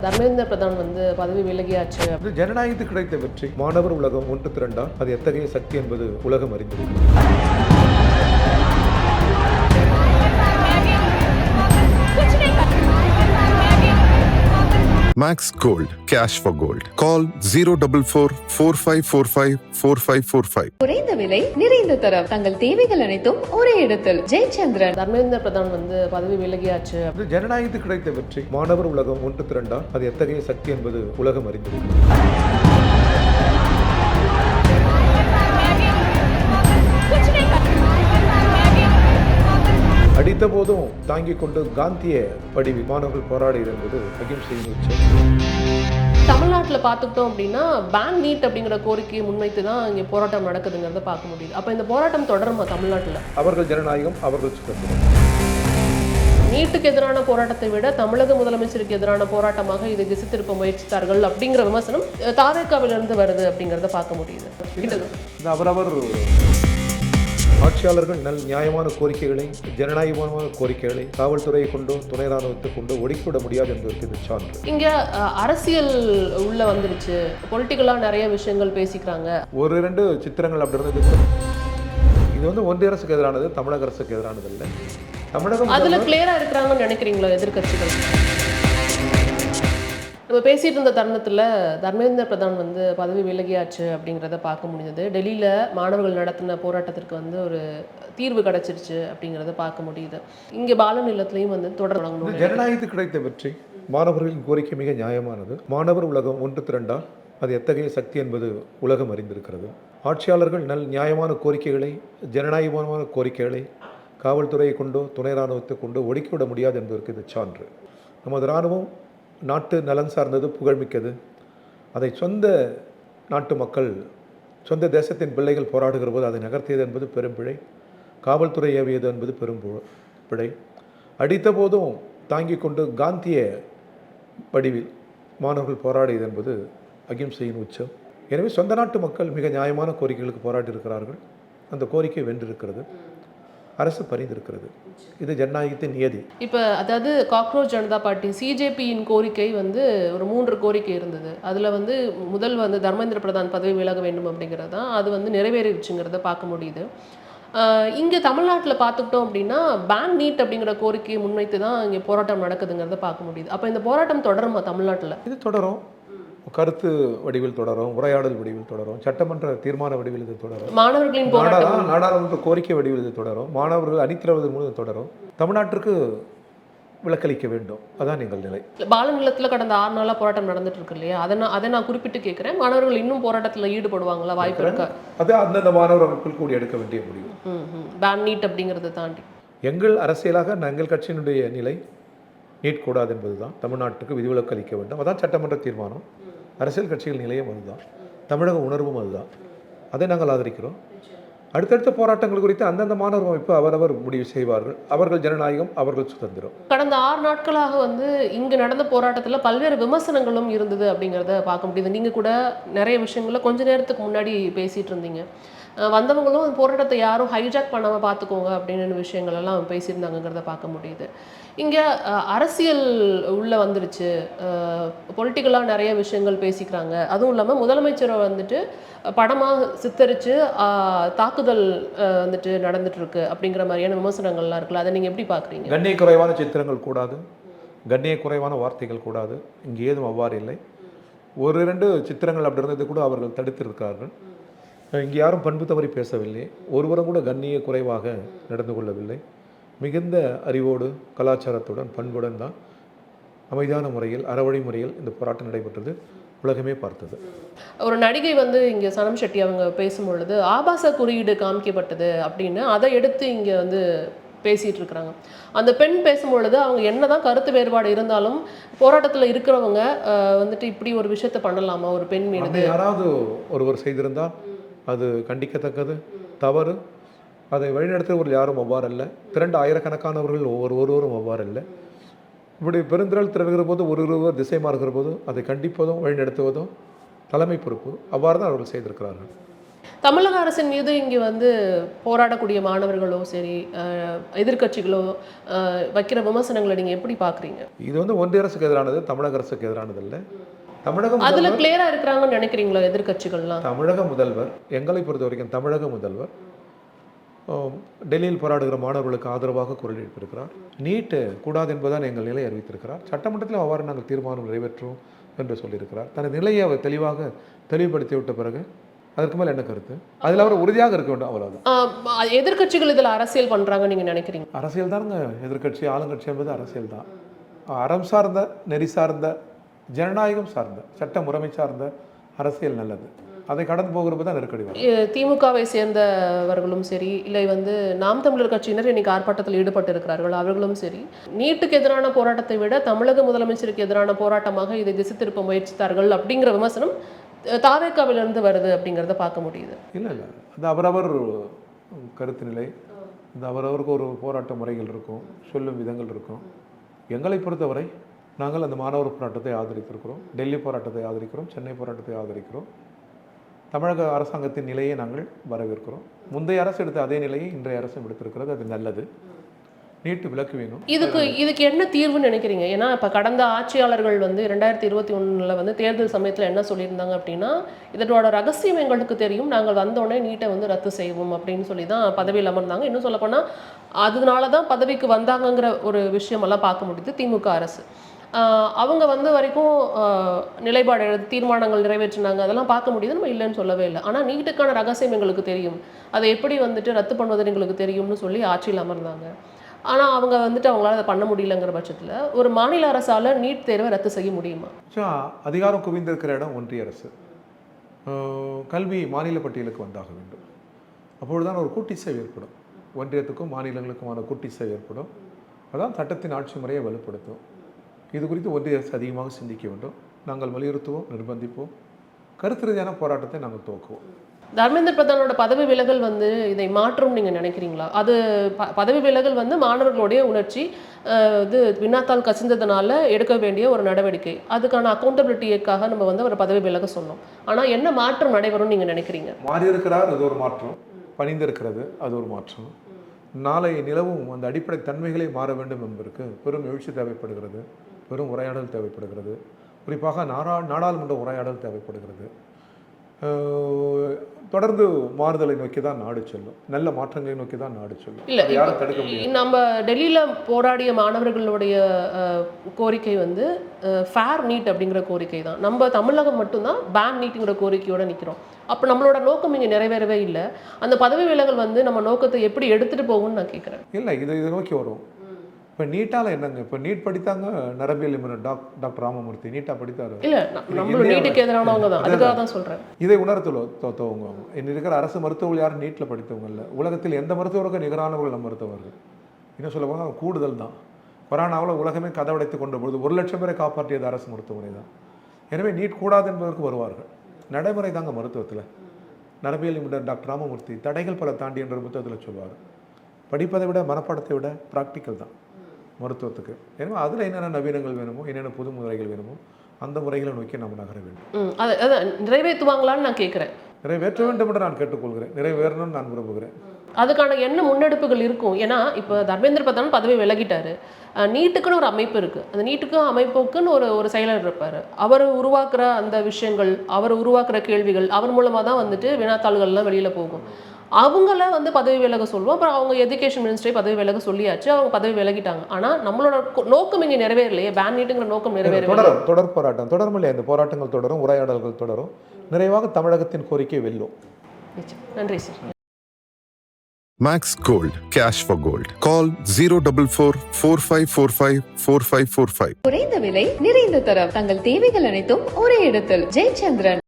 தர்மேந்திர பிரதான் பதவி விலகியாச்சு. ஜனநாயகத்துக்கு கிடைத்த வெற்றி. மாணவர் உலகம் ஒன்று திரண்டால் அது எத்தகைய சக்தி என்பது உலகம் அறிந்தது. Max Gold, cash for gold. Call 044-4545-4545. குறைந்த விலை நிறைந்த தரம், தங்கள் தேவைகள் அனைத்தும் ஒரே இடத்தில். ஜெயச்சந்திரன். தர்மேந்திர பிரதான் பதவி விலகியாச்சு. ஜனநாயகத்துக்கு கிடைத்த வெற்றி. மாணவர் உலகம் ஒன்று திரண்டால் அது எத்தகைய சக்தி என்பது உலகம் அறிந்தது. அடித்த போதும் தாங்கிக் கொண்டு காந்திய வடிவில் மாணவர்கள் போராடியது என்பது அகிம்சையின் உச்சம். தமிழ்நாட்டில் பார்த்துக்கிட்டோம் அப்படின்னா பேன் நீட் அப்படிங்கிற கோரிக்கையை முன்வைத்து தான் இங்கே போராட்டம் நடக்குதுங்கிறத பார்க்க முடியுது. அப்போ இந்த போராட்டம் தொடருமா தமிழ்நாட்டில்? அவர்கள் ஜனநாயகம், அவர்கள் சுதந்திரம். நீட்டுக்கு எதிரான போராட்டத்தை விட தமிழக முதலமைச்சருக்கு எதிரான போராட்டமாக இதை திசை திருப்ப முயற்சித்தார்கள் அப்படிங்கிற விமர்சனம் தாவேக்காவிலிருந்து வருது அப்படிங்கிறத பார்க்க முடியுது. அவரவர் ஆட்சியாளர்கள் நியாயமான கோரிக்கைகளை, ஜனநாயகமான கோரிக்கைகளை காவல்துறையை கொண்டோ துணை ராணுவத்தை கொண்டோ ஒடுக்கிவிட முடியாது என்பதற்கு இது சான்று. இங்க அரசியல் உள்ள வந்துருச்சு, பொலிட்டிக்கலா நிறைய விஷயங்கள் பேசிக்கிறாங்க. ஒரு இரண்டு சித்திரங்கள் அப்படி இருந்தது. இது ஒன்றிய அரசுக்கு எதிரானது, தமிழக அரசுக்கு எதிரானது இல்லை. தமிழகம் அதுல கிளியரா இருக்கிறாங்கன்னு நினைக்கிறீங்களா எதிர்கட்சிகள்? நம்ம பேசிட்டு இருந்த தருணத்தில் தர்மேந்திர பிரதான் பதவி விலகியாச்சு அப்படிங்கிறத பார்க்க முடிஞ்சது. டெல்லியில் மாணவர்கள் நடத்தின போராட்டத்திற்கு ஒரு தீர்வு கிடைச்சிருச்சு அப்படிங்கிறத பார்க்க முடியுது. இங்கே பாலன் இல்லத்துலையும் தொடரணும். ஜனநாயகத்துக்கு கிடைத்த வெற்றி. மாணவர்களின் கோரிக்கை மிக நியாயமானது. மாணவர் உலகம் ஒன்று திரண்டால் அது எத்தகைய சக்தி என்பது உலகம் அறிந்திருக்கிறது. ஆட்சியாளர்கள் நியாயமான கோரிக்கைகளை, ஜனநாயகமான கோரிக்கைகளை காவல்துறையை கொண்டோ துணை இராணுவத்தை கொண்டோ ஒடுக்கிவிட முடியாது என்பதற்கு இது சான்று. நமது இராணுவம் நாட்டு நலன் சார்ந்தது, புகழ்மிக்கது. அதை சொந்த நாட்டு மக்கள், சொந்த தேசத்தின் பிள்ளைகள் போராடுகிற போது அதை நகர்த்தியது என்பது பெரும் பிழை. காவல்துறை ஏவியது என்பது பெரும் பிழை. அடித்த போதும் தாங்கிக் கொண்டு காந்திய வடிவில் மாணவர்கள் போராடியது என்பது அகிம்சையின் உச்சம். எனவே சொந்த நாட்டு மக்கள் மிக நியாயமான கோரிக்கைகளுக்கு போராட்டியிருக்கிறார்கள். அந்த கோரிக்கை வென்றிருக்கிறது, அரசு பரிந்திருக்கிறது. இது ஜனநாயகத்தின் நியதி. இப்போ அதாவது காக்ரோச் ஜனதா பார்ட்டி சிஜேபியின் கோரிக்கை ஒரு 3 கோரிக்கை இருந்தது. அதில் முதல் தர்மேந்திர பிரதான் பதவி விலக வேண்டும் அப்படிங்கிறது தான். அது நிறைவேறிடுச்சுங்கிறத பார்க்க முடியுது. இங்கே தமிழ்நாட்டில் பார்த்துக்கிட்டோம் அப்படின்னா பேன் நீட் அப்படிங்கிற கோரிக்கையை முன்வைத்து தான் இங்கே போராட்டம் நடக்குதுங்கிறத பார்க்க முடியுது. அப்போ இந்த போராட்டம் தொடருமா தமிழ்நாட்டில்? இது தொடரும். கருத்து வடிவில் தொடரும், உரையாடல் வடிவில் தொடரும், சட்டமன்ற தீர்மான வடிவில் இது தொடரும், மாணவர்களின் நாடாளுமன்ற கோரிக்கை வடிவில் இது தொடரும், மாணவர்கள் அணிதிரள்வதன் மூலம் தொடரும். தமிழ்நாட்டிற்கு விலக்களிக்க வேண்டும், அதான் எங்கள் நிலை. பாலன் நிலத்தில் கடந்த 6 நாளாக போராட்டம் நடந்துட்டு இருக்கு இல்லையா? அதை நான் குறிப்பிட்டு கேட்குறேன். மாணவர்கள் இன்னும் போராட்டத்தில் ஈடுபடுவாங்களா? வாய்ப்பு இருக்கா? அது அந்தந்த மாணவர் அமைப்பில் கூடி எடுக்க வேண்டிய முடிவு. பேன் நீட் அப்படிங்கிறத தாண்டி எங்கள் அரசியலாக எங்கள் கட்சியினுடைய நிலை நீட் கூடாது என்பது தான். தமிழ்நாட்டுக்கு விதிவிலக்கு அளிக்க வேண்டும், அதான் சட்டமன்ற தீர்மானம். அரசியல் கட்சிகள் நிலையம் அதுதான், தமிழக உணர்வும் அதுதான். அதை நாங்கள் ஆதரிக்கிறோம். அடுத்தடுத்த போராட்டங்கள் குறித்து அந்தந்த மாணவர் அமைப்பு அவரவர் முடிவு செய்வார்கள். அவர்கள் ஜனநாயகம், அவர்கள் சுதந்திரம். கடந்த 6 நாட்களாக இங்கு நடந்த போராட்டத்தில் பல்வேறு விமர்சனங்களும் இருந்தது அப்படிங்கிறத பார்க்க முடியுது. நீங்கள் கூட நிறைய விஷயங்களை கொஞ்ச நேரத்துக்கு முன்னாடி பேசிகிட்டு இருந்தீங்க. வந்தவங்களும் போராட்டத்தை யாரும் ஹைஜாக் பண்ணாமல் பார்த்துக்கோங்க அப்படின்னு விஷயங்கள் எல்லாம் பேசியிருந்தாங்கிறத பார்க்க முடியுது. இங்கே அரசியல் உள்ளே வந்துருச்சு, பொலிட்டிக்கலாக நிறைய விஷயங்கள் பேசிக்கிறாங்க. அதுவும் இல்லாமல் முதலமைச்சரை படமாக சித்தரித்து தாக்குதல் நடந்துட்டு இருக்கு அப்படிங்கிற மாதிரியான விமர்சனங்கள்லாம் இருக்குல்ல, அதை நீங்கள் எப்படி பார்க்குறீங்க? கண்ணிய குறைவான சித்திரங்கள் கூடாது, கண்ணிய குறைவான வார்த்தைகள் கூடாது. இங்கே ஏதும் அவ்வாறு இல்லை. ஒரு 2 சித்திரங்கள் அப்படி இருந்தது கூட அவர்கள் தடுத்திருக்கிறார்கள். இங்கே யாரும் பண்பு தவறி பேசவில்லை, ஒருவரும் கூட கண்ணிய குறைவாக நடந்து கொள்ளவில்லை. மிகுந்த அறிவோடு, கலாச்சாரத்துடன், பண்புடன் தான் அமைதியான முறையில், அறவழி முறையில் இந்த போராட்டம் நடைபெற்றது. உலகமே பார்த்தது. ஒரு நடிகை இங்கே சனம் ஷெட்டி அவங்க பேசும்பொழுது ஆபாச குறியீடு காமிக்கப்பட்டது அப்படின்னு அதை எடுத்து இங்கே பேசிகிட்டு இருக்கிறாங்க. அந்த பெண் பேசும்பொழுது அவங்க என்னதான் கருத்து வேறுபாடு இருந்தாலும் போராட்டத்தில் இருக்கிறவங்க இப்படி ஒரு விஷயத்தை பண்ணலாமா ஒரு பெண் மீது? யாராவது ஒருவர் செய்திருந்தால் அது கண்டிக்கத்தக்கது, தவறு. அதை வழிநடத்துவர்கள் யாரும் அவ்வாறு அல்ல. திரண்டு ஆயிரக்கணக்கானவர்கள் ஒருவரும் அவ்வாறு இல்லை. இப்படி பெருந்திரள் திரளுகிற போது ஒருவர் திசை மாறுகிற போது அதை கண்டிப்பதும் வழிநடத்துவதும் தலைமை பொறுப்பு. அவ்வாறு தான் அவர்கள் செய்திருக்கிறார்கள். தமிழக அரசின் மீது இங்கே வந்து போராடக்கூடிய மாணவர்களோ சரி எதிர்க்கட்சிகளோ வைக்கிற விமர்சனங்களை நீங்கள் எப்படி பார்க்குறீங்க? இது வந்து ஒன்றிய அரசுக்கு எதிரானது, தமிழக அரசுக்கு எதிரானது இல்லை. தமிழக அதில் கிளியராக இருக்கிறாங்கன்னு நினைக்கிறீங்களா எதிர்க்கட்சிகள்லாம்? தமிழக முதல்வர், எங்களை பொறுத்த வரைக்கும் தமிழக முதல்வர் டெல்லியில் போராடுகிற மாணவர்களுக்கு ஆதரவாக குரல் எழுப்பியிருக்கிறார். நீட்டு கூடாது என்பதான் எங்கள் நிலையை அறிவித்திருக்கிறார். சட்டமன்றத்தில் அவ்வாறு நாங்கள் தீர்மானம் நிறைவேற்றுவோம் என்று சொல்லியிருக்கிறார். தனது நிலையை அவர் தெளிவுபடுத்தி விட்ட பிறகு அதற்கு மேலே என்ன கருத்து? அதில் அவர் உறுதியாக இருக்க வேண்டும், அவ்வளோதான். எதிர்க்கட்சிகள் இதில் அரசியல் பண்ணுறாங்க நீங்கள் நினைக்கிறீங்க? அரசியல் தானுங்க எதிர்க்கட்சி, ஆளுங்கட்சி என்பது அரசியல் தான். அறம் சார்ந்த, நெறி சார்ந்த, ஜனநாயகம் சார்ந்த, சட்ட முறைமை சார்ந்த அரசியல் நல்லது. அதை கடந்து போகிறது தான் நெருக்கடி வரும். திமுகவை சேர்ந்தவர்களும் சரி, இல்லை வந்து நாம் தமிழர் கட்சியினர் இன்னைக்கு ஆர்ப்பாட்டத்தில் ஈடுபட்டு இருக்கிறார்கள், அவர்களும் சரி, நீட்டுக்கு எதிரான போராட்டத்தை விட தமிழக முதலமைச்சருக்கு எதிரான போராட்டமாக இதை திசை திருப்ப முயற்சித்தார்கள் அப்படிங்கிற விமர்சனம் தாவேக்காவிலிருந்து வருது அப்படிங்கிறத பார்க்க முடியுது. இல்லை அது அவரவர் கருத்து நிலை, அது அவரவருக்கு ஒரு போராட்ட முறைகள் இருக்கும், சொல்லும் விதங்கள் இருக்கும். எங்களை பொறுத்தவரை நாங்கள் அந்த மாணவர் போராட்டத்தை ஆதரித்திருக்கிறோம், டெல்லி போராட்டத்தை ஆதரிக்கிறோம், சென்னை போராட்டத்தை ஆதரிக்கிறோம். தமிழக அரசாங்கத்தின் நிலையை நாங்கள் வரவேற்கிறோம். முந்தைய அரசு எடுத்த அதே நிலையை இன்றைய அரசும் எடுத்திருக்கிறது, அது நல்லது. நீட்டு விலக்கு வேணும். இதுக்கு என்ன தீர்வுன்னு நினைக்கிறீங்க? ஏன்னா இப்போ கடந்த ஆட்சியாளர்கள் வந்து 2021 வந்து தேர்தல் சமயத்தில் என்ன சொல்லியிருந்தாங்க அப்படின்னா, இதோட ரகசியம் எங்களுக்கு தெரியும், நாங்கள் வந்தோடனே நீட்டை வந்து ரத்து செய்வோம் அப்படின்னு சொல்லி தான் பதவியில் அமர்ந்தாங்க. இன்னும் சொல்லப்போனால் அதனால தான் பதவிக்கு வந்தாங்கங்கிற ஒரு விஷயமெல்லாம் பார்க்க முடியுது திமுக அரசு. அவங்க வந்து வரைக்கும் நிலைப்பாடு தீர்மானங்கள் நிறைவேற்றினாங்க, அதெல்லாம் பார்க்க முடியுது, நம்ம இல்லைன்னு சொல்லவே இல்லை. ஆனால் நீட்டுக்கான ரகசியம் எங்களுக்கு தெரியும், அதை எப்படி வந்துட்டு ரத்து பண்ணுவதுன்னு எங்களுக்கு தெரியும்னு சொல்லி ஆட்சியில் அமர்ந்தாங்க. ஆனால் அவங்க வந்துட்டு அவங்களால அதை பண்ண முடியலங்கிற பட்சத்தில் ஒரு மாநில அரசால் நீட் தேர்வை ரத்து செய்ய முடியுமா? அதிகாரம் குவிந்திருக்கிற இடம் ஒன்றிய அரசு. கல்வி மாநில பட்டியலுக்கு வந்தாக வேண்டும். அப்பொழுதுதான் ஒரு கூட்டிசைவு ஏற்படும், ஒன்றியத்துக்கும் மாநிலங்களுக்குமான கூட்டிசைவு ஏற்படும். அதான் சட்டத்தின் ஆட்சி முறையை வலுப்படுத்தும். இது குறித்து ஒன்றிய அரசு அதிகமாக சிந்திக்க வேண்டும். நாங்கள் வலியுறுத்துவோம், நிர்பந்திப்போம், கருத்து ரீதியான போராட்டத்தை நாங்கள் துவக்குவோம். தர்மேந்திர பிரதானோட பதவி விலகல் வந்து இதை மாற்றும் நீங்கள் நினைக்கிறீங்களா? அது பதவி விலகல் வந்து மாணவர்களுடைய உணர்ச்சி இது வினாத்தால் கசிந்ததுனால எடுக்க வேண்டிய ஒரு நடவடிக்கை, அதுக்கான அக்கௌண்டபிலிட்டிக்காக நம்ம வந்து ஒரு பதவி விலக சொன்னோம். ஆனால் என்ன மாற்றம் நடைபெறும் நீங்கள் நினைக்கிறீங்க? மாறி இருக்கிறார், அது ஒரு மாற்றம். பணிந்திருக்கிறது, அது ஒரு மாற்றம். நாளை நிலவும் அந்த அடிப்படை தன்மைகளை மாற வேண்டும் என்பதற்கு பெரும் எழுச்சி தேவைப்படுகிறது, பெரும் உரையாடல் தேவைப்படுகிறது, குறிப்பாக நாடாளுமன்ற உரையாடல் தேவைப்படுகிறது. தொடர்ந்து மாறுதலை நோக்கி தான் நாடு செல்லும், நல்ல மாற்றங்களை நோக்கி தான் நாடு செல்லும். இல்லை, யாரும் தடுக்க முடியாது. நம்ம டெல்லியில் போராடிய மாணவர்களுடைய கோரிக்கை வந்து ஃபேர் நீட் அப்படிங்கிற கோரிக்கை தான். நம்ம தமிழகம் மட்டும்தான் பேன் நீட்டுங்கிற கோரிக்கையோடு நிற்கிறோம். அப்போ நம்மளோட நோக்கம் இங்கே நிறைவேறவே இல்லை. அந்த பதவி விலகல் வந்து நம்ம நோக்கத்தை எப்படி எடுத்துகிட்டு போகும்னு நான் கேட்குறேன். இல்லை, இதை நோக்கி வரும். இப்போ நீட்டால் என்னங்க, இப்போ நீட் படித்தாங்க நரம்பியல் நிபுணர் டாக்டர் ராமமூர்த்தி நீட்டாக படித்தார். இல்லை, நம்ம நீட்டுக்கு எதிரானவங்க தான், அதுக்காக தான் சொல்கிறேன். இதை உணர்த்துவங்க இன்னும் இருக்கிற அரசு மருத்துவர்கள் யாரும் நீட்டில் படித்தவங்க இல்லை. உலகத்தில் எந்த மருத்துவருக்கும் நிகரானவர்கள் நம்ம மருத்துவர்கள். இன்னும் சொல்ல போனால் கூடுதல் தான். கொரோனாவில் உலகமே கதவடைத்து கொண்ட பொழுது 1 லட்சம் பேரை காப்பாற்றியது அரசு மருத்துவமனை தான். எனவே நீட் கூடாது என்பதற்கு வருவார்கள். நடைமுறை தாங்க மருத்துவத்தில். நரம்பியல் நிபுணர் டாக்டர் ராமமூர்த்தி தடைகள் பல தாண்டி என்ற புத்தகத்தில் சொல்வார். படிப்பதை விட மனப்பாடத்தை விட ப்ராக்டிக்கல் தான் மருத்துவத்துக்கு. எனவே அதில் என்னென்ன நவீனங்கள் வேணுமோ, என்னென்ன புது முறைகள் வேணுமோ அந்த முறைகளை நோக்கி நம்ம நகர வேண்டும். அதை நிறைவேற்றுவாங்களான்னு நான் கேட்குறேன். நிறைவேற்ற வேண்டும் என்று நான் கேட்டுக்கொள்கிறேன், நிறைவேறணும்னு நான் விரும்புகிறேன். அதுக்கான என்ன முன்னெடுப்புகள் இருக்கும்? ஏன்னா இப்போ தர்மேந்திர பிரதான் பதவி விலகிட்டாரு, நீட்டுக்குன்னு ஒரு அமைப்பு இருக்குது, அந்த நீட்டுக்கு அமைப்புக்குன்னு ஒரு செயலர் இருப்பார். அவர் உருவாக்குற அந்த விஷயங்கள், அவர் உருவாக்குற கேள்விகள், அவர் மூலமாக தான் வந்துட்டு வினாத்தாள்கள்லாம் வெளியில் போகும். அவங்கள வந்து பதவி விலக சொல்லுவோம். அப்புறம் அவங்க எஜுகேஷன் மினிஸ்ட்ரி பதவி விலக சொல்லியாச்சு, அவங்க பதவி விலகிட்டாங்க. ஆனால் நம்மளோட நோக்கம் இங்கே நிறைவேறலையே, பேன் நீட்டுங்கிற நோக்கம் நிறைவேறவே. தொடர் போராட்டம் தொடரும் இல்லையா? இந்த போராட்டங்கள் தொடரும், உரையாடல்கள் தொடரும். நிறைவாக தமிழகத்தின் கோரிக்கை வெல்லும். நன்றி sir. Max Gold, cash for gold. Call 044-4545-4545. குறைந்த விலை, நிறைந்த தரம், தங்கள் தேவைகள் அனைத்தும் ஒரே இடத்தில். ஜெயச்சந்திரன்.